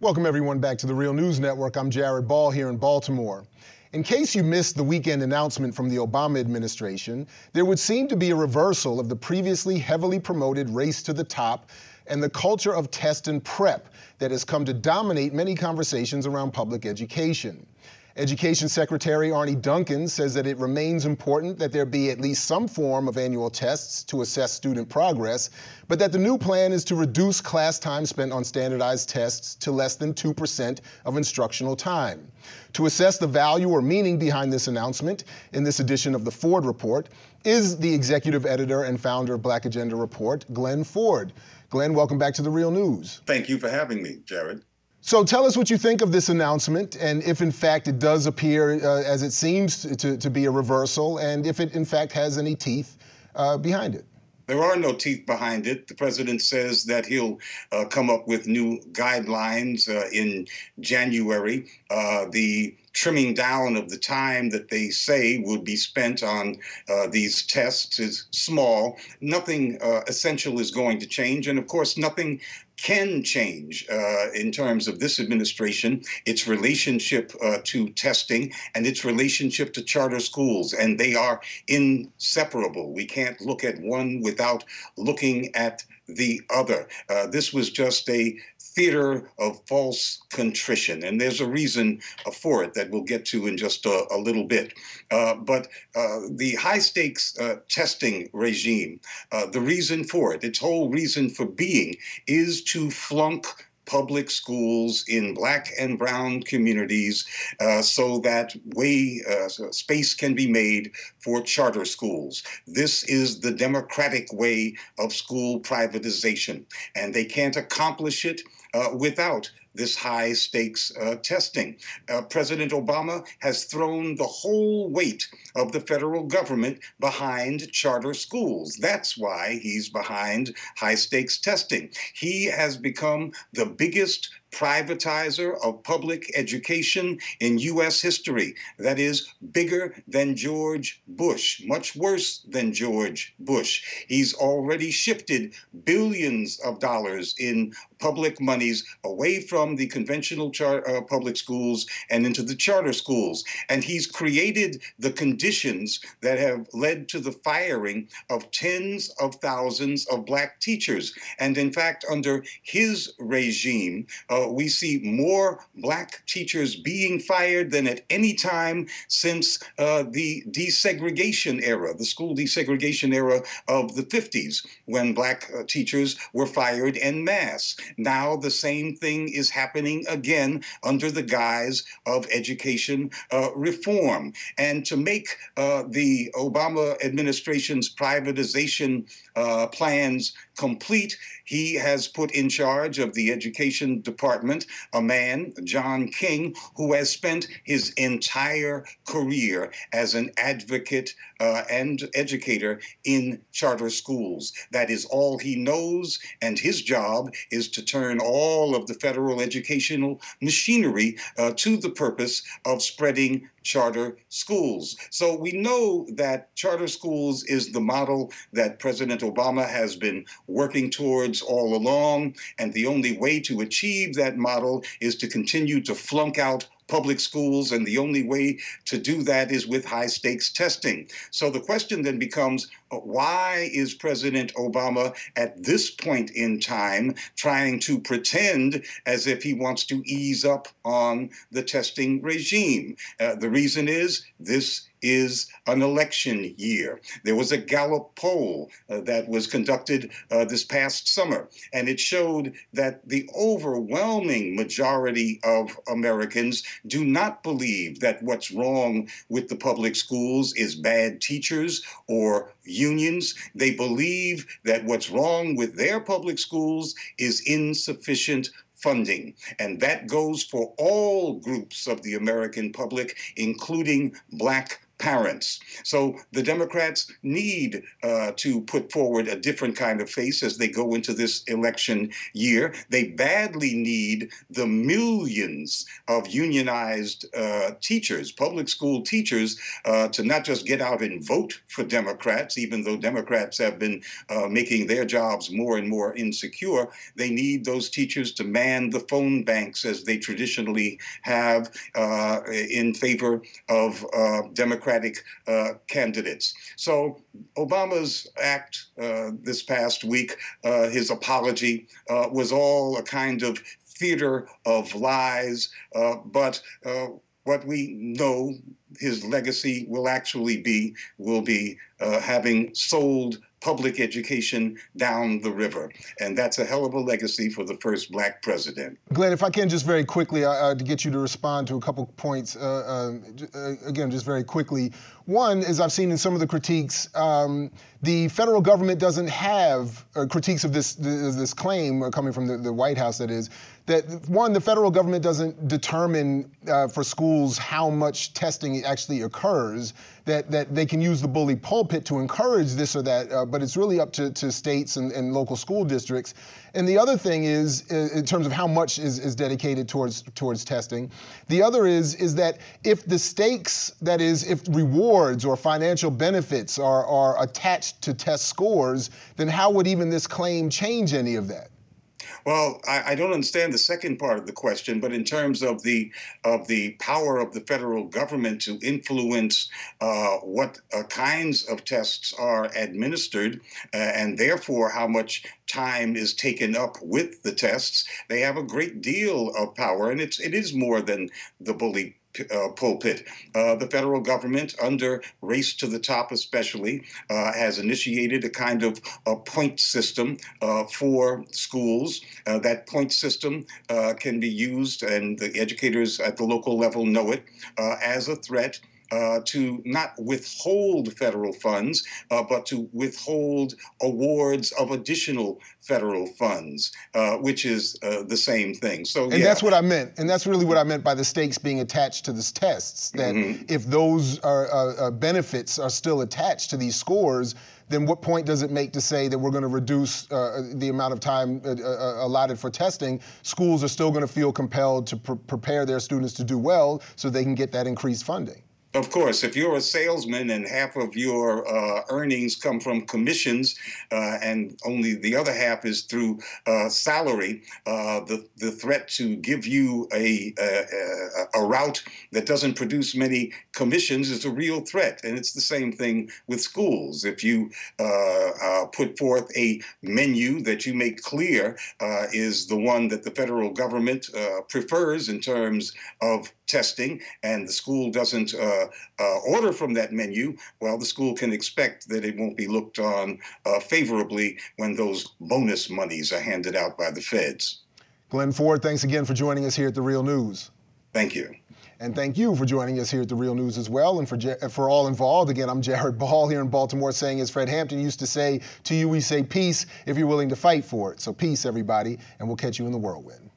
Welcome everyone back to the Real News Network. I'm Jared Ball here in Baltimore. In case you missed the weekend announcement from the Obama administration, there would seem to be a reversal of the previously heavily promoted race to the top and the culture of test and prep that has come to dominate many conversations around public education. Education Secretary Arne Duncan says that it remains important that there be at least some form of annual tests to assess student progress, but that the new plan is to reduce class time spent on standardized tests to less than 2% of instructional time. To assess the value or meaning behind this announcement, in this edition of the Ford Report, is the executive editor and founder of Black Agenda Report, Glen Ford. Glen, welcome back to the Real News. Thank you for having me, Jared. So tell us what you think of this announcement, and if in fact it does appear, as it seems to be a reversal, and if it in fact has any teeth behind it. There are no teeth behind it. The president says that he'll come up with new guidelines in January. The trimming down of the time that they say will be spent on these tests is small. Nothing essential is going to change, and of course nothing can change in terms of this administration, its relationship to testing and its relationship to charter schools, and they are inseparable. We can't look at one without looking at the other. This was just a theater of false contrition, and there's a reason for it that we'll get to in just a little bit. But the high-stakes testing regime, the reason for it, its whole reason for being, is to flunk public schools in Black and brown communities so that space can be made for charter schools. This is the democratic way of school privatization, and they can't accomplish it without this high-stakes testing. President Obama has thrown the whole weight of the federal government behind charter schools. That's why he's behind high-stakes testing. He has become the biggest privatizer of public education in U.S. history. That is bigger than George Bush, much worse than George Bush. He's already shifted billions of dollars in public monies away from the conventional public schools and into the charter schools. And he's created the conditions that have led to the firing of tens of thousands of Black teachers. And in fact, under his regime, we see more Black teachers being fired than at any time since the desegregation era, the school desegregation era of the 50s, when Black teachers were fired en masse. Now the same thing is happening again under the guise of education reform. And to make the Obama administration's privatization plans complete, he has put in charge of the education department a man, John King, who has spent his entire career as an advocate and educator in charter schools. That is all he knows, and his job is to turn all of the federal educational machinery to the purpose of spreading charter schools. So we know that charter schools is the model that President Obama has been working towards all along, and the only way to achieve that model is to continue to flunk out public schools, and the only way to do that is with high-stakes testing. So the question then becomes, why is President Obama at this point in time trying to pretend as if he wants to ease up on the testing regime? The reason is this is an election year. There was a Gallup poll that was conducted this past summer, and it showed that the overwhelming majority of Americans do not believe that what's wrong with the public schools is bad teachers or unions. They believe that what's wrong with their public schools is insufficient funding. And that goes for all groups of the American public, including Black parents. So the Democrats need to put forward a different kind of face as they go into this election year. They badly need the millions of unionized teachers, public school teachers, to not just get out and vote for Democrats, even though Democrats have been making their jobs more and more insecure. They need those teachers to man the phone banks as they traditionally have in favor of Democratic candidates. So Obama's act this past week, his apology, was all a kind of theater of lies, but what we know his legacy will actually be having sold public education down the river. And that's a hell of a legacy for the first Black president. Glenn, if I can just very quickly, to get you to respond to a couple points, again, just very quickly. One, as I've seen in some of the critiques, the federal government doesn't have critiques of this claim coming from the White House, that is, that one, the federal government doesn't determine for schools how much testing actually occurs, that they can use the bully pulpit to encourage this or that, but it's really up to states and local school districts. And the other thing is, in terms of how much is dedicated towards testing, the other is that if the stakes, that is, if rewards or financial benefits are attached to test scores, then how would even this claim change any of that? Well, I don't understand the second part of the question, but in terms of the power of the federal government to influence what kinds of tests are administered, and therefore how much time is taken up with the tests, they have a great deal of power, and it is more than the bully pulpit. The federal government, under Race to the Top especially, has initiated a kind of a point system for schools. That point system can be used, and the educators at the local level know it, as a threat to not withhold federal funds, but to withhold awards of additional federal funds, which is the same thing. So, and that's what I meant, and that's really what I meant by the stakes being attached to these tests. That if those benefits are still attached to these scores, then what point does it make to say that we're going to reduce the amount of time allotted for testing? Schools are still going to feel compelled to prepare their students to do well so they can get that increased funding. Of course, if you're a salesman and half of your earnings come from commissions and only the other half is through salary, the threat to give you a route that doesn't produce many commissions is a real threat. And it's the same thing with schools. If you put forth a menu that you make clear is the one that the federal government prefers in terms of testing, and the school doesn't order from that menu, well, the school can expect that it won't be looked on favorably when those bonus monies are handed out by the feds. Glen Ford, thanks again for joining us here at The Real News. Thank you. And thank you for joining us here at The Real News as well. And for all involved, again, I'm Jared Ball here in Baltimore, saying, as Fred Hampton used to say, to you we say peace if you're willing to fight for it. So peace, everybody, and we'll catch you in the whirlwind.